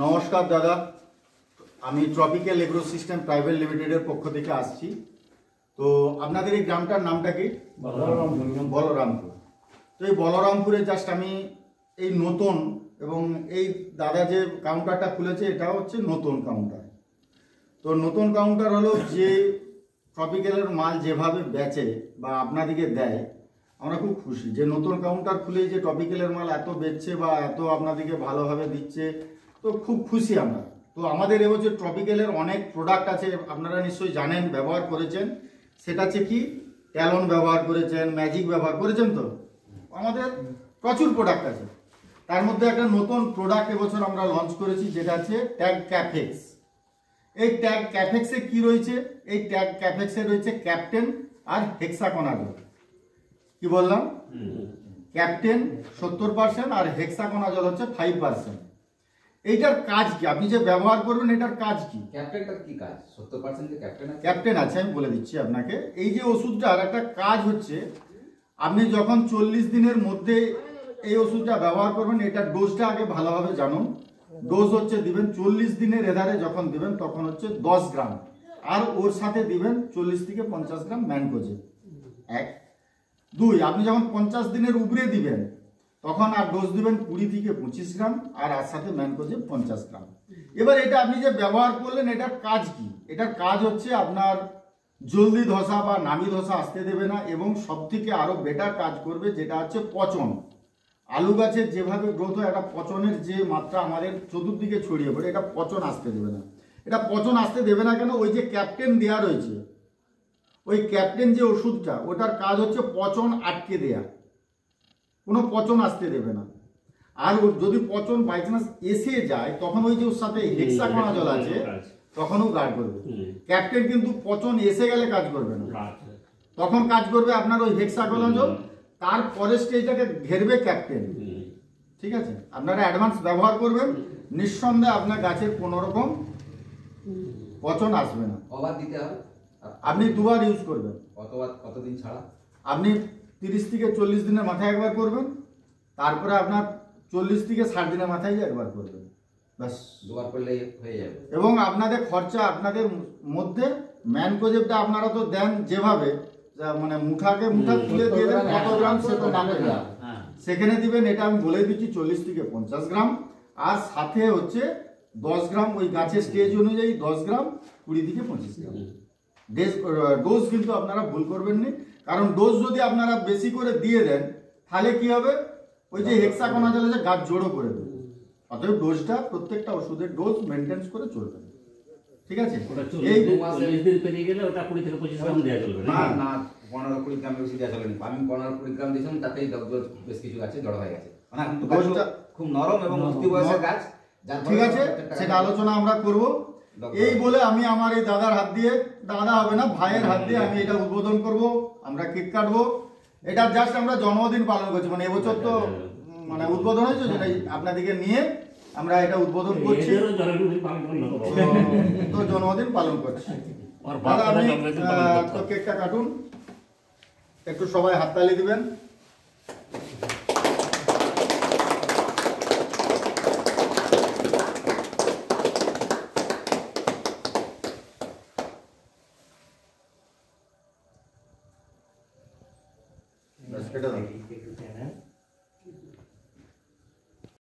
নমস্কার দাদা, আমি ট্রপিক্যাল এগ্রো সিস্টেম প্রাইভেট লিমিটেডের পক্ষ থেকে আসছি। তো আপনাদের এই গ্রামটার নামটা কি? বলরামপুর। তো এই বলরামপুরে জাস্ট আমি এই নতুন, এবং এই দাদা যে কাউন্টারটা খুলেছে এটা হচ্ছে নতুন কাউন্টার। তো নতুন কাউন্টার হলো যে ট্রপিক্যালের মাল যেভাবে বেচে বা আপনাদেরকে দেয়, আমরা খুব খুশি যে নতুন কাউন্টার খুলে যে ট্রপিক্যালের মাল এত বেচছে বা এত আপনাদেরকে ভালোভাবে দিচ্ছে, তো খুব খুশি আমরা। তো আমাদের এবছর ট্রপিক্যালের অনেক প্রোডাক্ট আছে, আপনারা নিশ্চয়ই জানেন, ব্যবহার করেছেন। সেটা হচ্ছে কি, ট্যালন ব্যবহার করেছেন, ম্যাজিক ব্যবহার করেছেন। তো আমাদের প্রচুর প্রোডাক্ট আছে, তার মধ্যে একটা নতুন প্রোডাক্ট এবছর আমরা লঞ্চ করেছি, যেটা হচ্ছে ট্যাগ ক্যাফেক্স। এই ট্যাগ ক্যাফেক্সে কি রয়েছে? এই ট্যাগ ক্যাফেক্সে রয়েছে ক্যাপ্টেন আর হেক্সাকোনাজল। কি বললাম? ক্যাপ্টেন 70% আর হেক্সাকোনাজল হচ্ছে 5%। এইটার কাজ কি, আপনি যে ব্যবহার করবেন এটার কাজ কি? ক্যাপ্টেনটার কি কাজ? 70% ক্যাপ্টেন আছে, আমি বলে দিচ্ছি আপনাকে। এই যে ওষুধটার একটা কাজ হচ্ছে, আপনি যখন 40 দিনের মধ্যে এই ওষুধটা ব্যবহার করবেন, এটার ডোজটা আগে ভালোভাবে জানুন। ডোজ হচ্ছে দিবেন 40 দিনের এধারে যখন দিবেন তখন হচ্ছে 10 গ্রাম, আর ওর সাথে দিবেন 40 থেকে 50 গ্রাম ম্যানকোজেব। 1 2, আপনি যখন 50 দিনের উপরে দিবেন তখন আর ডোজ দিবেন 20 থেকে 25 গ্রাম, আর সাথে ম্যানকোজেব 50 গ্রাম। এবার এটা আপনি যে ব্যবহার করলেন, এটার কাজ কি? এটার কাজ হচ্ছে আপনার জলদি ধসা বা নামি ধসা আসতে দেবে না, এবং সব থেকে আরো বেটার কাজ করবে যেটা হচ্ছে পচন। আলু গাছের যেভাবে গ্রোথ হয়, একটা পচনের যে মাত্রা আমাদের চতুর্দিকে ছড়িয়ে পড়ে, এটা পচন আসতে দেবে না। এটা পচন আসতে দেবে না কেন? ওই যে ক্যাপ্টেন দেয়া রয়েছে, ওই ক্যাপ্টেন যে ওষুধটা, ওটার কাজ হচ্ছে পচন আটকে দেয়া, কোনো পচন আসতে দেবে না। আর যদি পচন বাই চান্স এসে যায়, তখন ওই যে ওর সাথে হেক্সাকোনাজল আছে, তখনও কাজ করবে। ক্যাপ্টেন কিন্তু পচন এসে গেলে কাজ করবে না, তখন কাজ করবে আপনার ওই হেক্সাকোনাজল। তারপরে স্টেজটাকে ঘেরবে ক্যাপ্টেন। ঠিক আছে, আপনারা অ্যাডভান্স ব্যবহার করবেন, নিঃসন্দেহে আপনার গাছের কোনো রকম পচন আসবে না। কবার দিতে হবে? আপনি দুবার ইউজ করবেন। কতদিন ছাড়া? আপনি 30 থেকে 40 দিনের মাথায় একবার করবেন, তারপরে আপনার 40 থেকে 60 দিনের মাথায় একবার করবেন, ব্যাস। দুবার করলে হয়ে যাবে। এবং আপনাদের খরচা, আপনাদের মধ্যে ম্যানকোজেবটা আপনারা তো দেন যেভাবে, মানে মুঠাকে মুঠা তুলে দিয়ে দেন, কত গ্রাম সে তো নামে না, সেখানে দিবেন। এটা আমি বলে দিচ্ছি 40 থেকে 50 গ্রাম, আর সাথে হচ্ছে 10 গ্রাম ওই গাছের স্টেজ অনুযায়ী 10 গ্রাম, 20 থেকে 25 গ্রাম ডোজ। কিন্তু আপনারা ভুল করবেন না, কারণ ডোজ যদি আপনারা বেশি করে দিয়ে দেন, তাহলে কি হবে, ওই যে হেক্সাকোনাজল আছে গাছ জড়ো করে দেবে। অতএব ডোজটা, প্রত্যেকটা ওষুধের ডোজ মেনটেন করে চলবে। ঠিক আছে, এই 40 দিন পেরিয়ে গেলে ওটা 20 থেকে 25 গ্রাম দেওয়া চলবে না? না, 15-20 গ্রাম বেশি দেওয়া চলবে না। আমি 15-20 গ্রাম দিয়েছিলাম, তাতেই বেশ কিছু গাছে জড়ো হয়ে গেছে। মানে ডোজটা খুব নরম এবং অতি বয়সের গাছ। ঠিক আছে, সেটা আলোচনা আমরা করব। এই বলে আমি আমার এই দাদার হাত দিয়ে, দাদা হবে না, ভাইয়ের হাত দিয়ে আমি এটা উদ্বোধন করব। আমরা কেক কাটবো। এটা জাস্ট আমরা জন্মদিন পালন করছি, মানে এবছর তো মানে উদ্বোধন হয়েছে, যেটা আপনাদেরকে নিয়ে আমরা এটা উদ্বোধন করছি, তো জন্মদিন পালন করছি। দাদা, আপনি তো কেকটা কাটুন, একটু সবাই হাততালি দিবেন।